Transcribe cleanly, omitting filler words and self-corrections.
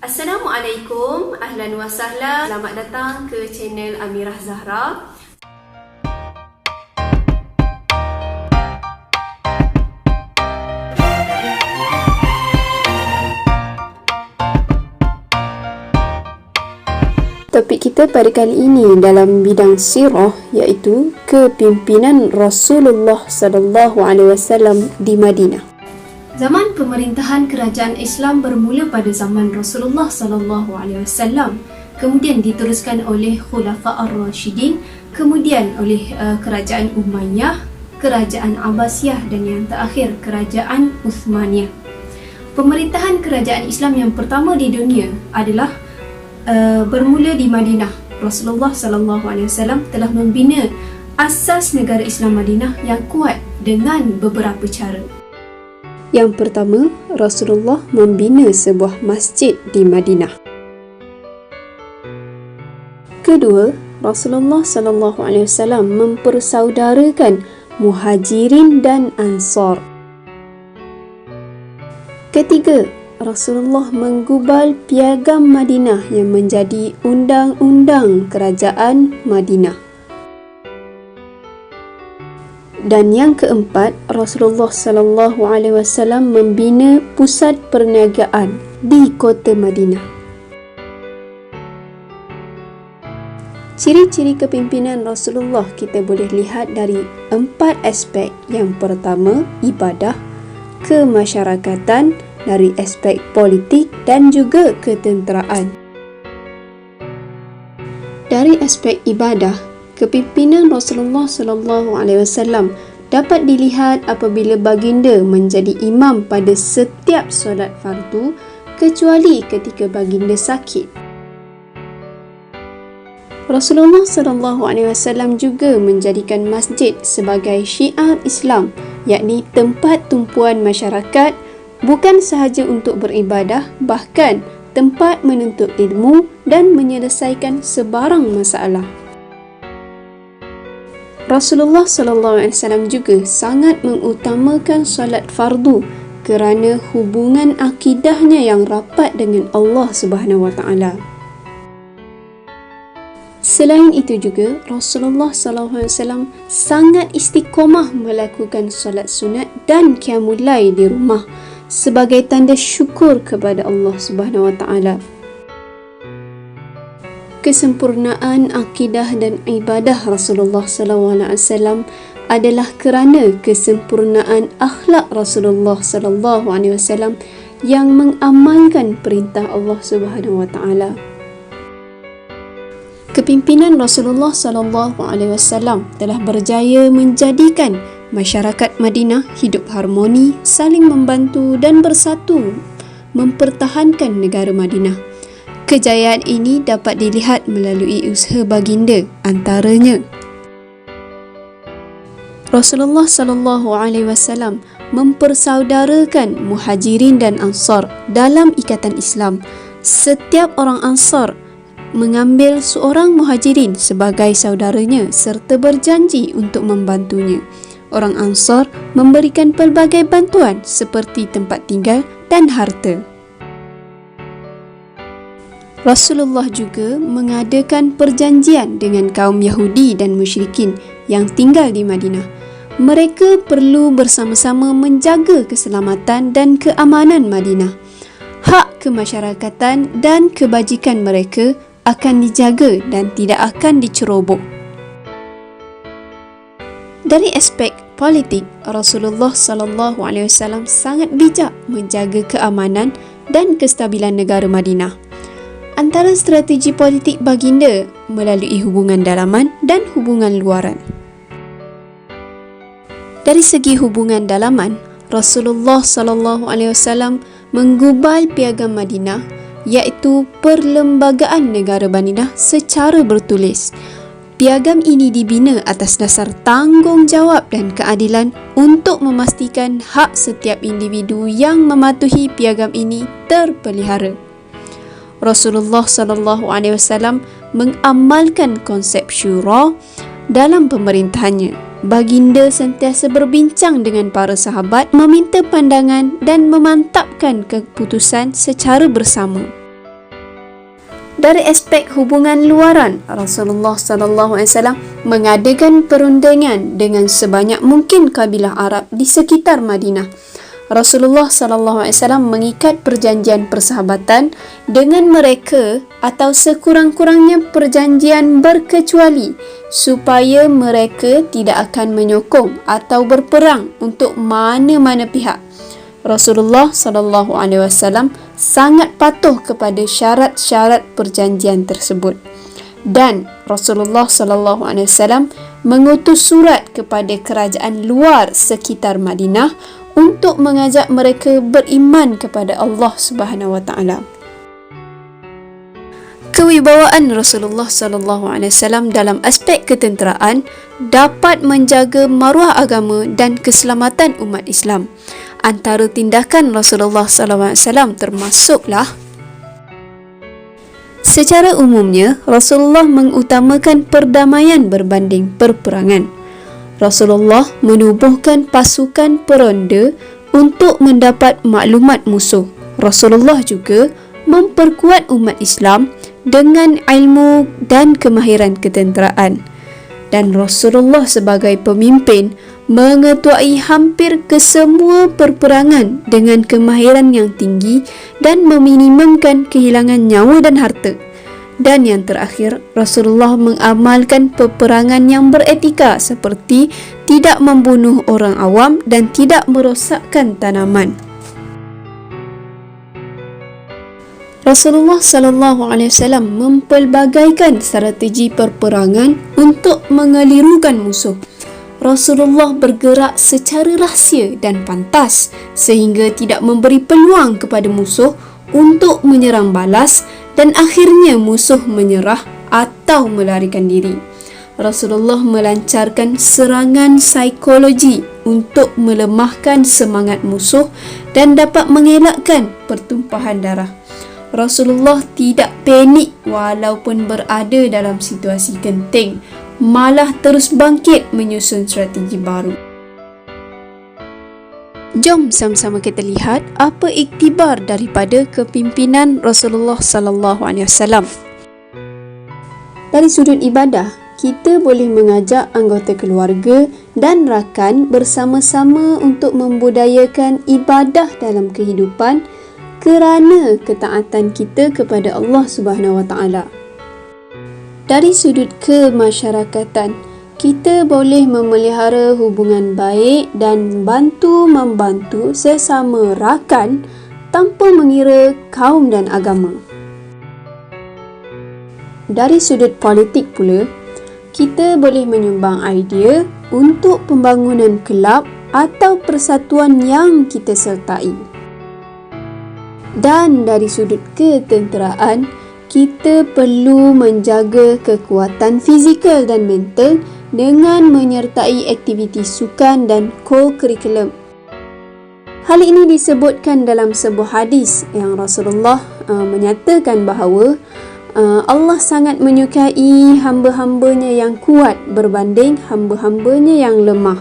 Assalamualaikum, ahlan wa sahlan. Selamat datang ke channel Amirah Zahra. Topik kita pada kali ini dalam bidang sirah iaitu kepimpinan Rasulullah sallallahu alaihi wasallam di Madinah. Zaman pemerintahan kerajaan Islam bermula pada zaman Rasulullah sallallahu alaihi wasallam, kemudian diteruskan oleh Khulafa ar-Rashidin, kemudian oleh kerajaan Umayyah, kerajaan Abbasiyah dan yang terakhir kerajaan Uthmaniyah. Pemerintahan kerajaan Islam yang pertama di dunia adalah bermula di Madinah. Rasulullah sallallahu alaihi wasallam telah membina asas negara Islam Madinah yang kuat dengan beberapa cara. Yang pertama, Rasulullah membina sebuah masjid di Madinah. Kedua, Rasulullah sallallahu alaihi wasallam mempersaudarakan Muhajirin dan Ansar. Ketiga, Rasulullah menggubal piagam Madinah yang menjadi undang-undang kerajaan Madinah. Dan yang keempat, Rasulullah sallallahu alaihi wasallam membina pusat perniagaan di kota Madinah. Ciri-ciri kepimpinan Rasulullah kita boleh lihat dari 4 aspek. Yang pertama, ibadah, kemasyarakatan, dari aspek politik dan juga ketenteraan. Dari aspek ibadah, kepimpinan Rasulullah sallallahu alaihi wasallam dapat dilihat apabila baginda menjadi imam pada setiap solat fardu kecuali ketika baginda sakit. Rasulullah sallallahu alaihi wasallam juga menjadikan masjid sebagai syiar Islam, yakni tempat tumpuan masyarakat, bukan sahaja untuk beribadah, bahkan tempat menuntut ilmu dan menyelesaikan sebarang masalah. Rasulullah sallallahu alaihi wasallam juga sangat mengutamakan solat fardu kerana hubungan akidahnya yang rapat dengan Allah Subhanahu wa taala. Selain itu juga, Rasulullah sallallahu alaihi wasallam sangat istiqamah melakukan solat sunat dan qiyamul lail di rumah sebagai tanda syukur kepada Allah Subhanahu wa taala. Kesempurnaan akidah dan ibadah Rasulullah sallallahu alaihi wasallam adalah kerana kesempurnaan akhlak Rasulullah sallallahu alaihi wasallam yang mengamalkan perintah Allah Subhanahu wa taala. Kepimpinan Rasulullah sallallahu alaihi wasallam telah berjaya menjadikan masyarakat Madinah hidup harmoni, saling membantu dan bersatu mempertahankan negara Madinah. Kejayaan ini dapat dilihat melalui usaha baginda, antaranya Rasulullah sallallahu alaihi wasallam mempersaudarakan Muhajirin dan Ansar dalam ikatan Islam. Setiap orang Ansar mengambil seorang Muhajirin sebagai saudaranya serta berjanji untuk membantunya. Orang Ansar memberikan pelbagai bantuan seperti tempat tinggal dan harta. Rasulullah juga mengadakan perjanjian dengan kaum Yahudi dan musyrikin yang tinggal di Madinah. Mereka perlu bersama-sama menjaga keselamatan dan keamanan Madinah. Hak kemasyarakatan dan kebajikan mereka akan dijaga dan tidak akan dicerobok. Dari aspek politik, Rasulullah sallallahu alaihi wasallam sangat bijak menjaga keamanan dan kestabilan negara Madinah. Antara strategi politik baginda melalui hubungan dalaman dan hubungan luaran. Dari segi hubungan dalaman, Rasulullah sallallahu alaihi wasallam menggubal piagam Madinah, iaitu Perlembagaan Negara Madinah secara bertulis. Piagam ini dibina atas dasar tanggungjawab dan keadilan untuk memastikan hak setiap individu yang mematuhi piagam ini terpelihara. Rasulullah sallallahu alaihi wasallam mengamalkan konsep syura dalam pemerintahannya. Baginda sentiasa berbincang dengan para sahabat, meminta pandangan dan memantapkan keputusan secara bersama. Dari aspek hubungan luaran, Rasulullah sallallahu alaihi wasallam mengadakan perundingan dengan sebanyak mungkin kabilah Arab di sekitar Madinah. Rasulullah sallallahu alaihi wasallam mengikat perjanjian persahabatan dengan mereka atau sekurang-kurangnya perjanjian berkecuali supaya mereka tidak akan menyokong atau berperang untuk mana-mana pihak. Rasulullah sallallahu alaihi wasallam sangat patuh kepada syarat-syarat perjanjian tersebut. Dan Rasulullah sallallahu alaihi wasallam mengutus surat kepada kerajaan luar sekitar Madinah untuk mengajak mereka beriman kepada Allah Subhanahu wa taala. Kewibawaan Rasulullah sallallahu alaihi wasallam dalam aspek ketenteraan dapat menjaga maruah agama dan keselamatan umat Islam. Antara tindakan Rasulullah sallallahu alaihi wasallam termasuklah: secara umumnya, Rasulullah mengutamakan perdamaian berbanding perperangan. Rasulullah menubuhkan pasukan peronda untuk mendapat maklumat musuh. Rasulullah juga memperkuat umat Islam dengan ilmu dan kemahiran ketenteraan. Dan Rasulullah sebagai pemimpin mengetuai hampir kesemua perperangan dengan kemahiran yang tinggi dan meminimumkan kehilangan nyawa dan harta. Dan yang terakhir, Rasulullah mengamalkan peperangan yang beretika seperti tidak membunuh orang awam dan tidak merosakkan tanaman. Rasulullah sallallahu alaihi wasallam mempelbagaikan strategi perperangan untuk mengelirukan musuh. Rasulullah bergerak secara rahsia dan pantas sehingga tidak memberi peluang kepada musuh untuk menyerang balas dan akhirnya musuh menyerah atau melarikan diri. Rasulullah melancarkan serangan psikologi untuk melemahkan semangat musuh dan dapat mengelakkan pertumpahan darah. Rasulullah tidak panik walaupun berada dalam situasi genting, malah terus bangkit menyusun strategi baru. Jom sama-sama kita lihat apa iktibar daripada kepimpinan Rasulullah sallallahu alaihi wasallam. Dari sudut ibadah, kita boleh mengajak anggota keluarga dan rakan bersama-sama untuk membudayakan ibadah dalam kehidupan kerana ketaatan kita kepada Allah Subhanahu wa taala. Dari sudut kemasyarakatan, kita boleh memelihara hubungan baik dan bantu-membantu sesama rakan tanpa mengira kaum dan agama. Dari sudut politik pula, kita boleh menyumbang idea untuk pembangunan kelab atau persatuan yang kita sertai. Dan dari sudut ketenteraan, kita perlu menjaga kekuatan fizikal dan mental dengan menyertai aktiviti sukan dan co-curriculum. Hal ini disebutkan dalam sebuah hadis yang Rasulullah menyatakan bahawa Allah sangat menyukai hamba-hambanya yang kuat berbanding hamba-hambanya yang lemah.